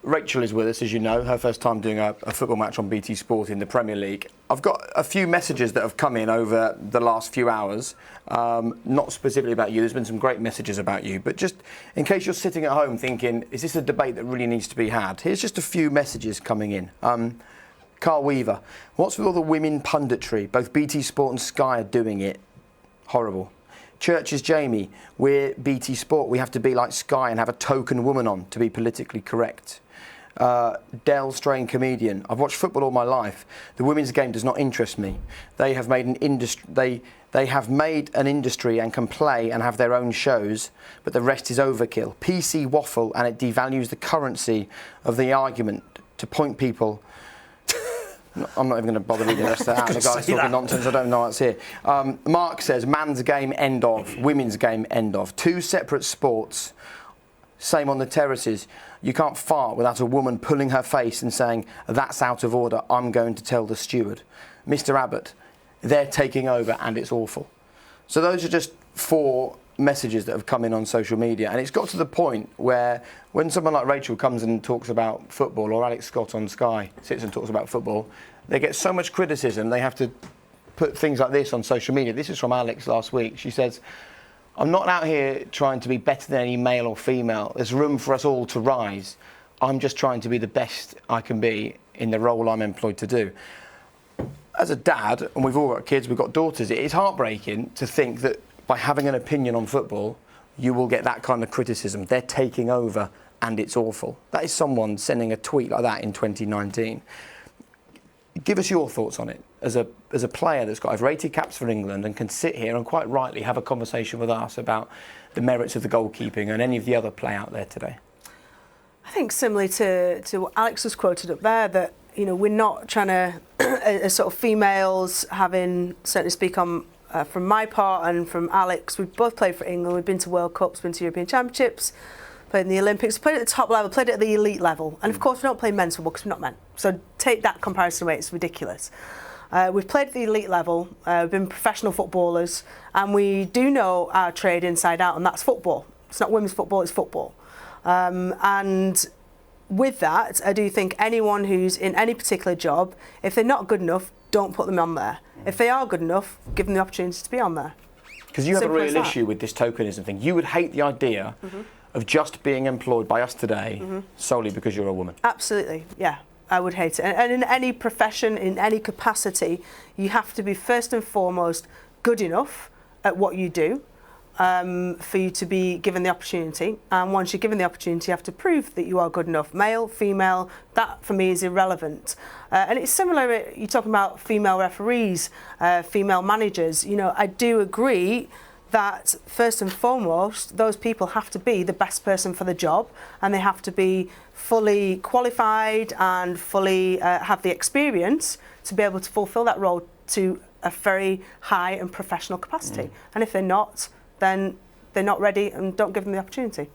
Rachel is with us, as you know, her first time doing a football match on BT Sport in the Premier League. I've got a few messages that have come in over the last few hours, not specifically about you. There's been some great messages about you, but just in case you're sitting at home thinking, is this a debate that really needs to be had? Here's just a few messages coming in. Carl Weaver, what's with all the women punditry? Both BT Sport and Sky are doing it. Horrible. Churches Jamie, we're BT Sport. We have to be like Sky and have a token woman on to be politically correct. Dell Strain Comedian, I've watched football all my life. The women's game does not interest me. They have made an industry. They have made an industry and can play and have their own shows, but the rest is overkill. PC waffle, and it devalues the currency of the argument to point people. I'm not even going to bother reading the rest of that. The guy's talking nonsense. I don't know what's here. Mark says, man's game, end of. Women's game, end of. Two separate sports. Same on the terraces. You can't fart without a woman pulling her face and saying, that's out of order, I'm going to tell the steward. Mr. Abbott, they're taking over and it's awful. So those are just 4 messages that have come in on social media, and it's got to the point where when someone like Rachel comes and talks about football, or Alex Scott on Sky sits and talks about football, they get so much criticism they have to put things like this on social media. This is from Alex last week. She says, I'm not out here trying to be better than any male or female. There's room for us all to rise. I'm just trying to be the best I can be in the role I'm employed to do. As a dad, and we've all got kids, we've got daughters, it is heartbreaking to think that by having an opinion on football, you will get that kind of criticism. They're taking over and it's awful. That is someone sending a tweet like that in 2019. Give us your thoughts on it as a player that's got over 80 caps for England and can sit here and quite rightly have a conversation with us about the merits of the goalkeeping and any of the other play out there today. I think similarly to what Alex was quoted up there, that we're not trying to, as sort of females, having certainly speak on from my part and from Alex, we've both played for England. We've been to World Cups, been to European Championships, played in the Olympics, played at the top level, played at the elite level. And of course, we don't play men's football because we're not men. So take that comparison away, it's ridiculous. We've played at the elite level, we've been professional footballers, and we do know our trade inside out, and that's football. It's not women's football, it's football. And with that, I do think anyone who's in any particular job, if they're not good enough, don't put them on there. If they are good enough, give them the opportunity to be on there. Because you have a real issue with this tokenism thing. You would hate the idea of just being employed by us today solely because you're a woman. Absolutely, yeah. I would hate it. And in any profession, in any capacity, you have to be first and foremost good enough at what you do for you to be given the opportunity. And once you're given the opportunity, you have to prove that you are good enough. Male, female, that for me is irrelevant. And it's similar, you're talking about female referees, female managers. I do agree that first and foremost, those people have to be the best person for the job, and they have to be fully qualified and fully have the experience to be able to fulfil that role to a very high and professional capacity. And if they're not, then they're not ready and don't give them the opportunity.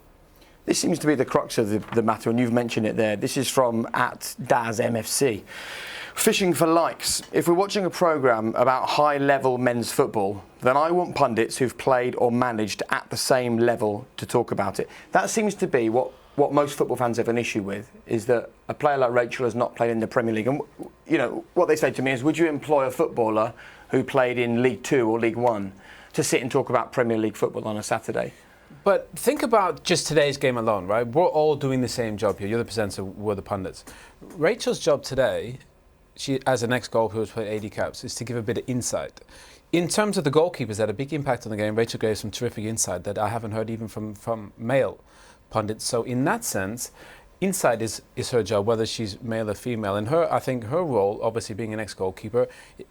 This seems to be the crux of the matter, and you've mentioned it there. This is from @DazMFC. Fishing for likes. If we're watching a programme about high-level men's football, then I want pundits who've played or managed at the same level to talk about it. That seems to be what most football fans have an issue with, is that a player like Rachel has not played in the Premier League. And, what they say to me is, would you employ a footballer who played in League 2 or League 1 to sit and talk about Premier League football on a Saturday? But think about just today's game alone, right? We're all doing the same job here. You're the presenter, we're the pundits. Rachel's job today, she, as an ex-goalkeeper who's played 80 caps, is to give a bit of insight. In terms of the goalkeepers that had a big impact on the game, Rachel gave some terrific insight that I haven't heard even from male pundits. So in that sense, insight is her job, whether she's male or female. And I think her role, obviously being an ex-goalkeeper,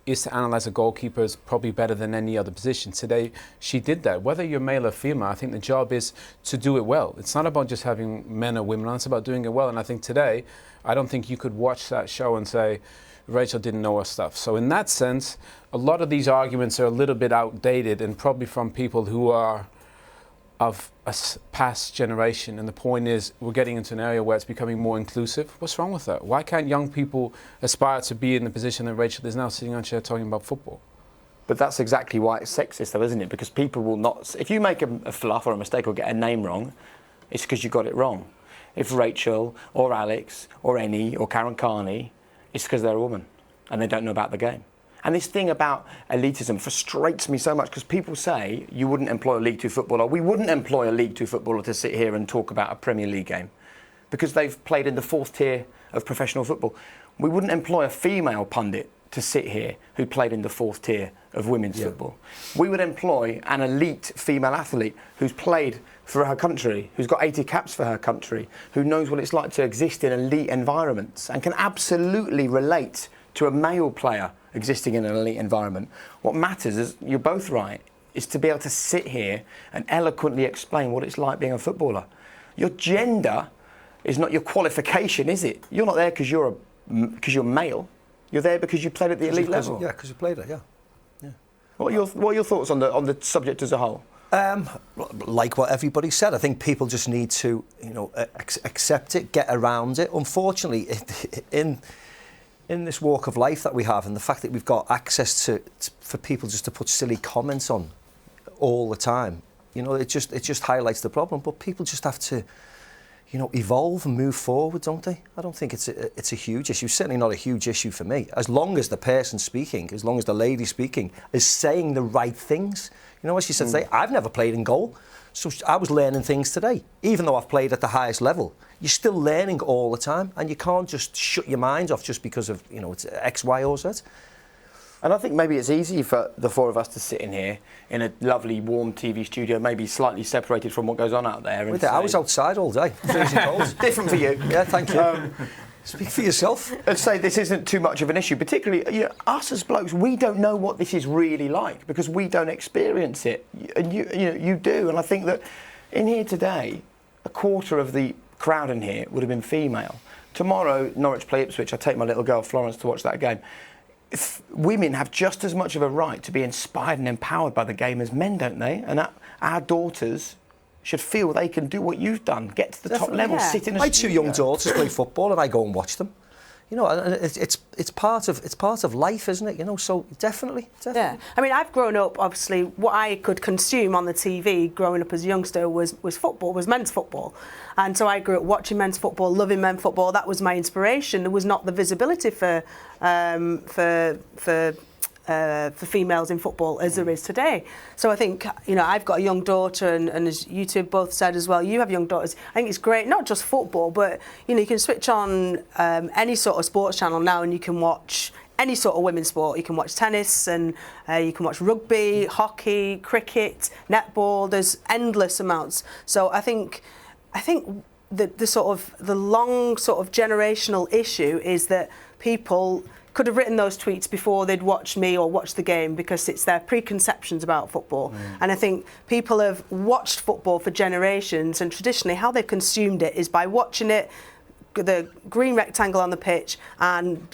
is to analyse a goalkeeper is probably better than any other position. Today, she did that. Whether you're male or female, I think the job is to do it well. It's not about just having men or women on, it's about doing it well. And I think today, I don't think you could watch that show and say, Rachel didn't know her stuff. So in that sense, a lot of these arguments are a little bit outdated and probably from people who are of a past generation. And the point is, we're getting into an area where it's becoming more inclusive. What's wrong with that? Why can't young people aspire to be in the position that Rachel is now, sitting on a chair talking about football? But that's exactly why it's sexist, though, isn't it? Because people will not... If you make a fluff or a mistake or get a name wrong, it's because you got it wrong. if Rachel or Alex or Eni or Karen Carney, it's because they're a woman and they don't know about the game. And this thing about elitism frustrates me so much because people say you wouldn't employ a League Two footballer. We wouldn't employ a League Two footballer to sit here and talk about a Premier League game because they've played in the 4th tier of professional football. We wouldn't employ a female pundit to sit here who played in the 4th tier of women's football. We would employ an elite female athlete who's played for her country, who's got 80 caps for her country, who knows what it's like to exist in elite environments and can absolutely relate to a male player existing in an elite environment. What matters is, you're both right, is to be able to sit here and eloquently explain what it's like being a footballer. Your gender is not your qualification, is it? You're not there because you're male. You're there because you played at the elite level. Yeah, because you played it. Yeah. What are your thoughts on the subject as a whole? Like what everybody said, I think people just need to, accept it, get around it. Unfortunately, in this walk of life that we have, and the fact that we've got access to for people just to put silly comments on all the time, it just highlights the problem. But people just have to, evolve and move forward, don't they? I don't think it's a huge issue. Certainly not a huge issue for me. As long as the person speaking, as long as the lady speaking is saying the right things. As she said today, I've never played in goal, so I was learning things today. Even though I've played at the highest level, you're still learning all the time, and you can't just shut your mind off just because of it's X, Y, or Z. And I think maybe it's easy for the four of us to sit in here in a lovely, warm TV studio, maybe slightly separated from what goes on out there. And I was outside all day, freezing cold. Different for you. Yeah, thank you. Speak for yourself. I'd say this isn't too much of an issue, particularly us as blokes. We don't know what this is really like because we don't experience it, and you do. And I think that in here today, a quarter of the crowd in here would have been female. Tomorrow, Norwich play Ipswich. I take my little girl Florence to watch that game. Women have just as much of a right to be inspired and empowered by the game as men, don't they? And our daughters should feel they can do what you've done, get to the top level, sit in a My 2 young daughters play football and I go and watch them. It's part of life, isn't it? So definitely. Yeah, I mean, I've grown up. Obviously, what I could consume on the TV growing up as a youngster was football, was men's football, and so I grew up watching men's football, loving men's football. That was my inspiration. There was not the visibility for females in football as there is today. So I think, I've got a young daughter, and as you two both said as well, you have young daughters. I think it's great, not just football, but, you can switch on any sort of sports channel now and you can watch any sort of women's sport. You can watch tennis and you can watch rugby, hockey, cricket, netball. There's endless amounts. So I think the long sort of generational issue is that people could have written those tweets before they'd watched me or watched the game because it's their preconceptions about football. And I think people have watched football for generations, and traditionally how they've consumed it is by watching it, the green rectangle on the pitch and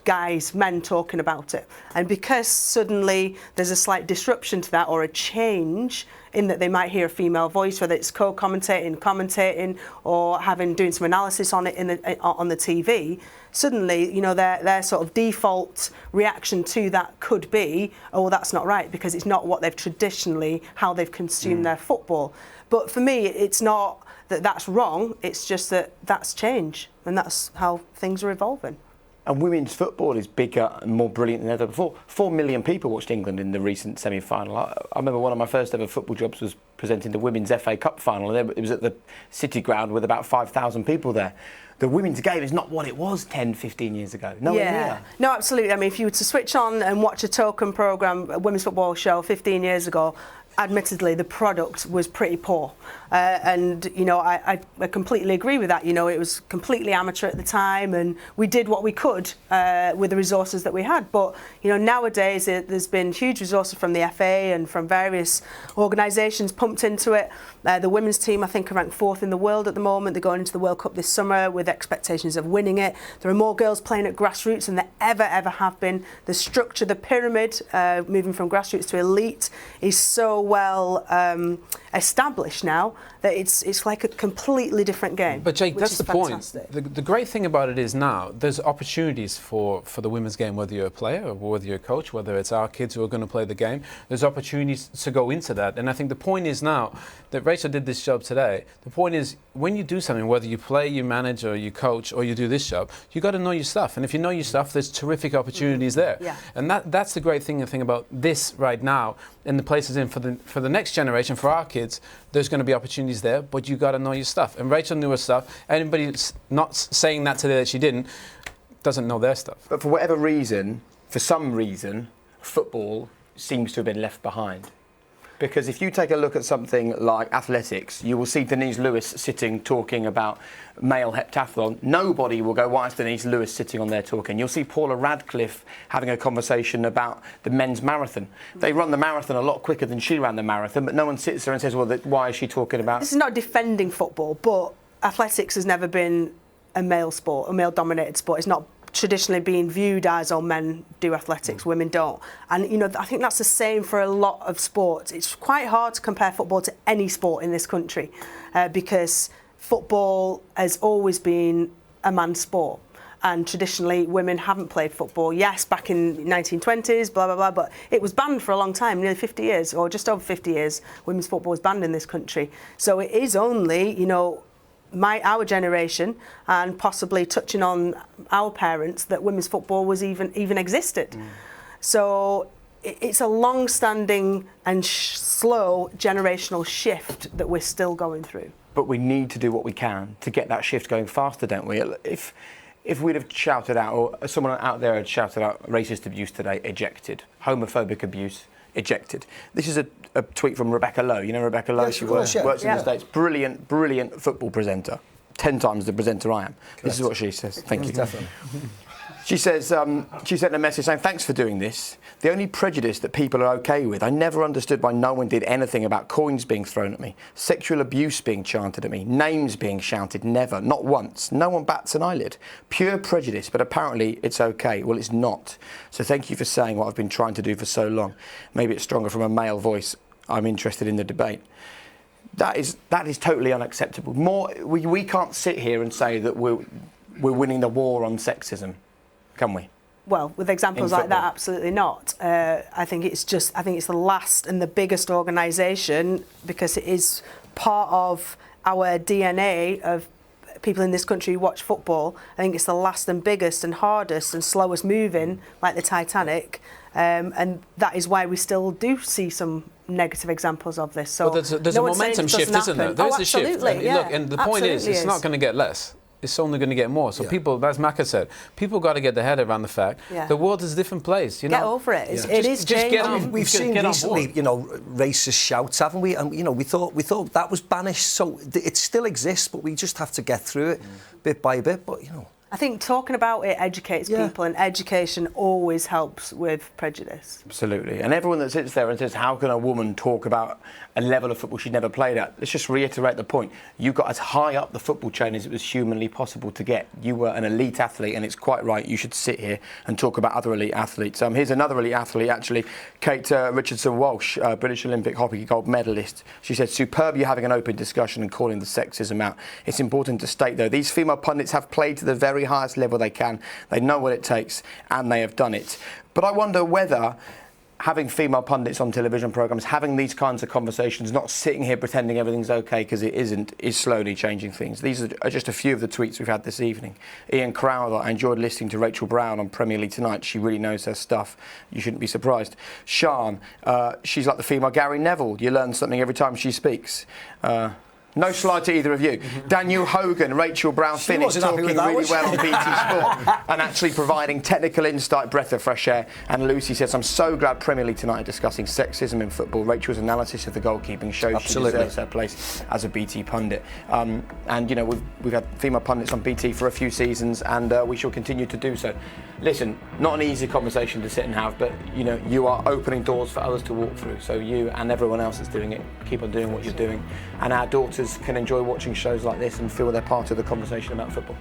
men talking about it. And because suddenly there's a slight disruption to that, or a change in that they might hear a female voice, whether it's commentating or doing some analysis on it on the TV, suddenly, their sort of default reaction to that could be, oh, that's not right, because it's not what they've traditionally, how they've consumed their football. But for me, it's not that that's wrong, it's just that that's change, and that's how things are evolving. And women's football is bigger and more brilliant than ever before. 4 million people watched England in the recent semi-final. I remember one of my first ever football jobs was presenting the Women's FA Cup final. It was at the City Ground with about 5,000 people there. The women's game is not what it was 10, 15 years ago. Nowhere near. No, absolutely. I mean, if you were to switch on and watch a token programme, a women's football show 15 years ago, admittedly, the product was pretty poor. And, I completely agree with that. It was completely amateur at the time, and we did what we could with the resources that we had. But, nowadays there's been huge resources from the FA and from various organisations pumped into it. The women's team, I think, are ranked 4th in the world at the moment. They're going into the World Cup this summer with expectations of winning it. There are more girls playing at grassroots than there ever have been. The structure, the pyramid, moving from grassroots to elite, is so well established now that it's like a completely different game. But Jake, that's the fantastic. point. The great thing about it is now there's opportunities for the women's game, whether you're a player or whether you're a coach, whether it's our kids who are going to play the game. There's opportunities to go into that. And I think the point is now that Rachel did this job today, the point is when you do something, whether you play, you manage or you coach or you do this job, you got to know your stuff. And if you know your stuff, there's terrific opportunities there. Yeah. And that's the great thing about this right now and the places in for the next generation, for our kids, there's going to be opportunities there, but you got to know your stuff. And Rachel knew her stuff. Anybody not saying that today that she didn't, doesn't know their stuff. But for whatever reason, for some reason, football seems to have been left behind. Because if you take a look at something like athletics, you will see Denise Lewis sitting talking about male heptathlon. Nobody will go, why is Denise Lewis sitting on there talking? You'll see Paula Radcliffe having a conversation about the men's marathon. They run the marathon a lot quicker than she ran the marathon, but no one sits there and says, well, why is she talking about... This is not defending football, but athletics has never been a male sport, a male-dominated sport. It's not traditionally being viewed as, oh, men do athletics, women don't. And, you know, I think that's the same for a lot of sports. It's quite hard to compare football to any sport in this country because football has always been a man's sport. And traditionally, women haven't played football. Yes, back in the 1920s, blah, blah, blah, but it was banned for a long time, nearly 50 years, or just over 50 years, women's football was banned in this country. So it is only, you know, our generation and possibly touching on our parents that women's football was even existed. So it's a long-standing and slow generational shift that we're still going through. But we need to do what we can to get that shift going faster, don't we? If we'd have shouted out, or someone out there had shouted out racist abuse today, ejected. Homophobic abuse, ejected. This is a tweet from Rebecca Lowe. You know Rebecca Lowe? Yes, she of course, works in yeah. the States. Brilliant football presenter. 10 times the presenter I am. Correct. This is what she says. Thank you. Definitely. She says, she sent a message saying, thanks for doing this. The only prejudice that people are okay with, I never understood why no one did anything about coins being thrown at me, sexual abuse being chanted at me, names being shouted, never, not once. No one bats an eyelid. Pure prejudice, but apparently it's okay. Well, it's not. So thank you for saying what I've been trying to do for so long. Maybe it's stronger from a male voice. I'm interested in the debate. That is totally unacceptable. We can't sit here and say that we're winning the war on sexism, can we? Well, with examples like that, absolutely not. I think it's the last and the biggest organisation because it is part of our DNA of people in this country who watch football. I think it's the last and biggest and hardest and slowest moving, like the Titanic, and that is why we still do see some negative examples of this. So well, there's a momentum shift, isn't there? There's a shift. And yeah, look, and the point is, it's not going to get less. It's only going to get more. So people, as Maka said, people got to get their head around the fact the world is a different place. You know? Get over it. Yeah. It is just get changing. on. We've seen recently, you know, racist shouts, haven't we? And you know, we thought that was banished. So it still exists, but we just have to get through it bit by bit. But you know, I think talking about it educates people, and education always helps with prejudice. Absolutely. And everyone that sits there and says, how can a woman talk about a level of football she'd never played at? Let's just reiterate the point. You got as high up the football chain as it was humanly possible to get. You were an elite athlete, and it's quite right. You should sit here and talk about other elite athletes. Here's another elite athlete, actually, Kate Richardson-Walsh, British Olympic hockey gold medalist. She said, superb you having an open discussion and calling the sexism out. It's important to state, though, these female pundits have played to the very highest level they can. They know what it takes, and they have done it. But I wonder whether having female pundits on television programmes, having these kinds of conversations, not sitting here pretending everything's okay because it isn't, is slowly changing things. These are just a few of the tweets we've had this evening. Ian Crowther, I enjoyed listening to Rachel Brown on Premier League Tonight. She really knows her stuff. You shouldn't be surprised. Sian, she's like the female Gary Neville. You learn something every time she speaks. No slide to either of you. Daniel Hogan, Rachel Brown-Finnis talking really well on BT Sport and actually providing technical insight, breath of fresh air. And Lucy says, I'm so glad Premier League Tonight are discussing sexism in football. Rachel's analysis of the goalkeeping shows she deserves her place as a BT pundit. And, you know, we've had female pundits on BT for a few seasons, and we shall continue to do so. Listen, not an easy conversation to sit and have, but, you know, you are opening doors for others to walk through. So you and everyone else that's doing it, keep on doing what you're doing. And our daughters can enjoy watching shows like this and feel they're part of the conversation about football.